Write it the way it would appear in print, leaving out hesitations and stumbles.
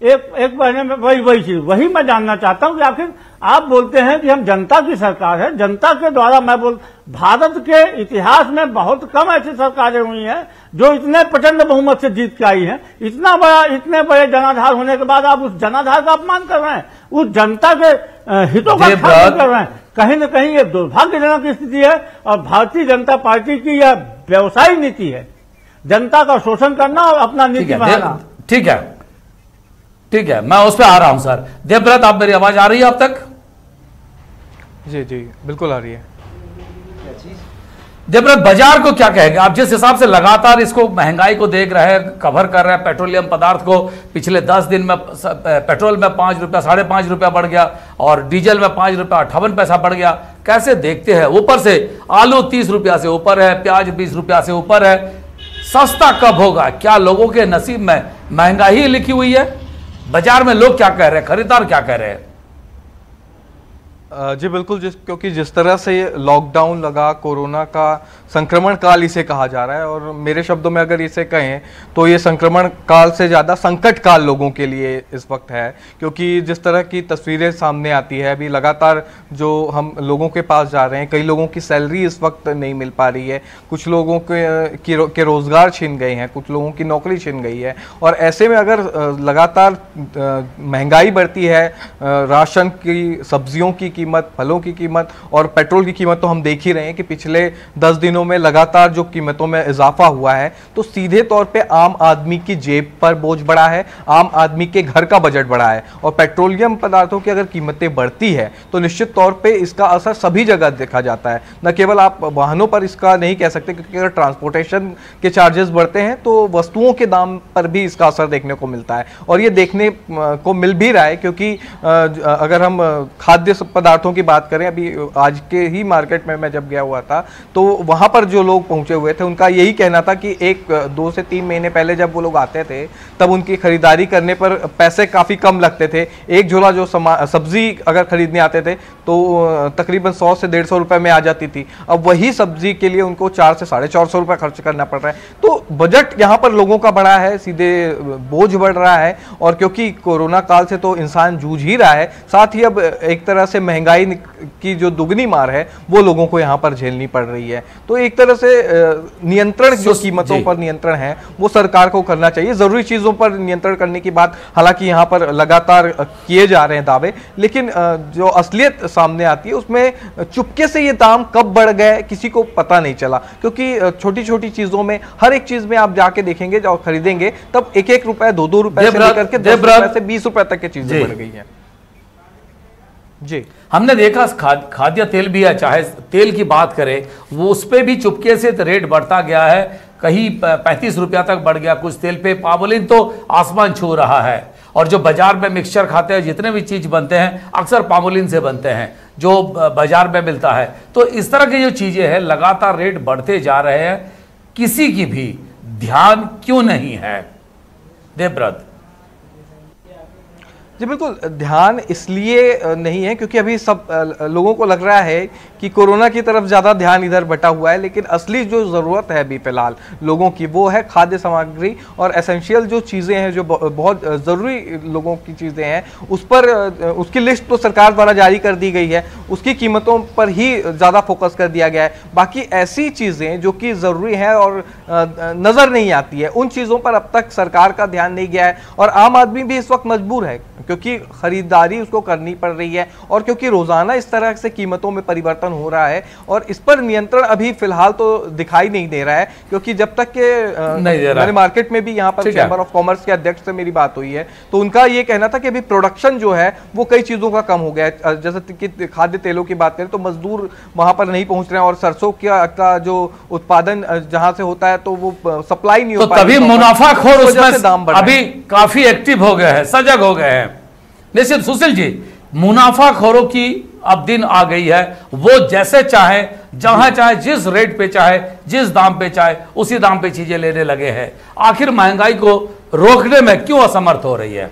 एक महीने में वही चीज, वही मैं जानना चाहता हूं कि आखिर आप बोलते हैं कि हम जनता की सरकार है, जनता के द्वारा भारत के इतिहास में बहुत कम ऐसी सरकारें हुई हैं जो इतने प्रचंड बहुमत से जीत के आई हैं। इतने बड़े जनाधार होने के बाद आप उस जनाधार का अपमान कर रहे हैं, उस जनता के हितों का अपमान कर रहे हैं। कहीं न कहीं ये दुर्भाग्यजनक स्थिति है और भारतीय जनता पार्टी की यह व्यवसायिक नीति है, जनता का शोषण करना और अपना नीति बनाना। ठीक है, मैं उस पर आ रहा हूं सर। देवव्रत, आप मेरी आवाज आ रही है अब तक? जी बिल्कुल आ रही है। देवव्रत, बाजार को क्या कहेंगे आप? जिस हिसाब से लगातार इसको महंगाई को देख रहे हैं, कवर कर रहे हैं, पेट्रोलियम पदार्थ को पिछले 10 दिन में पेट्रोल में 5 रुपया 5.5 रुपया बढ़ गया और डीजल में 5 रुपया 58 पैसा बढ़ गया, कैसे देखते हैं? ऊपर से आलू 30 रुपया से ऊपर है, प्याज 20 रुपया से ऊपर है, सस्ता कब होगा? क्या लोगों के नसीब में महंगाई ही लिखी हुई है? बाजार में लोग क्या कह रहे हैं, खरीदार क्या कह रहे हैं? जी बिल्कुल, क्योंकि जिस तरह से लॉकडाउन लगा, कोरोना का संक्रमण काल इसे कहा जा रहा है, और मेरे शब्दों में अगर इसे कहें तो ये संक्रमण काल से ज़्यादा संकट काल लोगों के लिए इस वक्त है। क्योंकि जिस तरह की तस्वीरें सामने आती है, अभी लगातार जो हम लोगों के पास जा रहे हैं, कई लोगों की सैलरी इस वक्त नहीं मिल पा रही है, कुछ लोगों के रोज़गार छिन गए हैं, कुछ लोगों की नौकरी छिन गई है। और ऐसे में अगर लगातार महंगाई बढ़ती है, राशन की, सब्जियों की कीमत, फलों की कीमत और पेट्रोल की कीमत तो हम देख ही रहे हैं कि पिछले 10 दिनों में लगातार जो कीमतों में इजाफा हुआ है, तो सीधे तौर पे आम आदमी की जेब पर बोझ बढ़ा है, आम आदमी के घर का बजट बढ़ा है। और पेट्रोलियम पदार्थों की अगर कीमतें बढ़ती है तो निश्चित तौर पे इसका असर सभी जगह देखा जाता है, न केवल आप वाहनों पर इसका नहीं कह सकते, क्योंकि अगर ट्रांसपोर्टेशन के चार्जेस बढ़ते हैं तो वस्तुओं के दाम पर भी इसका असर देखने को मिलता है। और ये देखने को मिल भी रहा है, क्योंकि अगर हम खाद्य पदार्थों की बात करें, अभी आज के ही मार्केट में मैं जब गया हुआ था तो वहां पर जो लोग पहुंचे हुए थे उनका यही कहना था कि 2 से 3 महीने पहले जब वो लोग आते थे तब उनकी खरीदारी करने पर पैसे काफ़ी कम लगते थे। एक झोला जो सब्जी अगर खरीदने आते थे तो तकरीबन 100 से 150 रुपए में आ जाती थी। अब वही सब्जी के लिए उनको 400 से 450 रुपए खर्च करना पड़ रहा है। तो बजट यहाँ पर लोगों का बढ़ा है, सीधे बोझ बढ़ रहा है। और क्योंकि कोरोना काल से तो इंसान जूझ ही रहा है, साथ ही अब एक तरह से महंगाई की जो दुगनी मार है वो लोगों को यहाँ पर झेलनी पड़ रही है। तो एक तरह से नियंत्रण, जो कीमतों पर नियंत्रण है वो सरकार को करना चाहिए। जरूरी चीजों पर नियंत्रण करने की बात हालांकि यहाँ पर लगातार किए जा रहे हैं दावे, लेकिन जो असलियत सामने आती है उसमें चुपके से ये दाम कब बढ़ गए किसी को पता नहीं चला। क्योंकि छोटी छोटी चीजों में, हर एक चीज में आप जाके देखेंगे, जब खरीदेंगे तब 1-1 रुपए 2-2 रुपए से लेकर के 10 रुपए से 20 रुपए तक की चीजें बढ़ गई हैं। जी, हमने देखा खाद्य तेल भी है, चाहे तेल की बात करें वो उस पर भी चुपके से रेट बढ़ता गया है, कहीं 35 रुपया तक बढ़ गया कुछ तेल पे। पामोलिन तो आसमान छू रहा है। और जो बाजार में मिक्सचर खाते हैं, जितने भी चीज बनते हैं अक्सर पामोलिन से बनते हैं जो बाजार में मिलता है। तो इस तरह की जो चीजें हैं लगातार रेट बढ़ते जा रहे हैं, किसी की भी ध्यान क्यों नहीं है? देवव्रत जी बिल्कुल, ध्यान इसलिए नहीं है क्योंकि अभी सब लोगों को लग रहा है कि कोरोना की तरफ ज़्यादा ध्यान इधर बटा हुआ है, लेकिन असली जो ज़रूरत है अभी फ़िलहाल लोगों की वो है खाद्य सामग्री और एसेंशियल जो चीज़ें हैं, जो बहुत ज़रूरी लोगों की चीज़ें हैं, उस पर उसकी लिस्ट तो सरकार द्वारा जारी कर दी गई है, उसकी कीमतों पर ही ज़्यादा फोकस कर दिया गया है। बाकी ऐसी चीज़ें जो कि ज़रूरी हैं और नज़र नहीं आती है, उन चीज़ों पर अब तक सरकार का ध्यान नहीं गया है। और आम आदमी भी इस वक्त मजबूर है क्योंकि खरीदारी उसको करनी पड़ रही है और क्योंकि रोजाना इस तरह से कीमतों में परिवर्तन हो रहा है और इस पर नियंत्रण अभी फिलहाल तो दिखाई नहीं दे रहा है। क्योंकि जब तक के मैंने मार्केट में भी यहाँ पर चैम्बर ऑफ कॉमर्स के अध्यक्ष से मेरी बात हुई है तो उनका ये कहना था कि अभी प्रोडक्शन जो है वो कई चीजों का कम हो गया है। जैसे कि खाद्य तेलों की बात करें तो मजदूर वहां पर नहीं पहुंच रहे हैं और सरसों का जो उत्पादन जहां से होता है तो वो सप्लाई नहीं हो पा रही, तभी मुनाफाखोर उसमें अभी काफी एक्टिव हो गए हैं, सजग हो गए हैं। निश्चित सुशील जी, मुनाफाखोरों की अब दिन आ गई है, वो जैसे चाहे, जहां चाहे, जिस रेट पे चाहे, जिस दाम पे चाहे उसी दाम पे चीजें लेने लगे हैं। आखिर महंगाई को रोकने में क्यों असमर्थ हो रही है?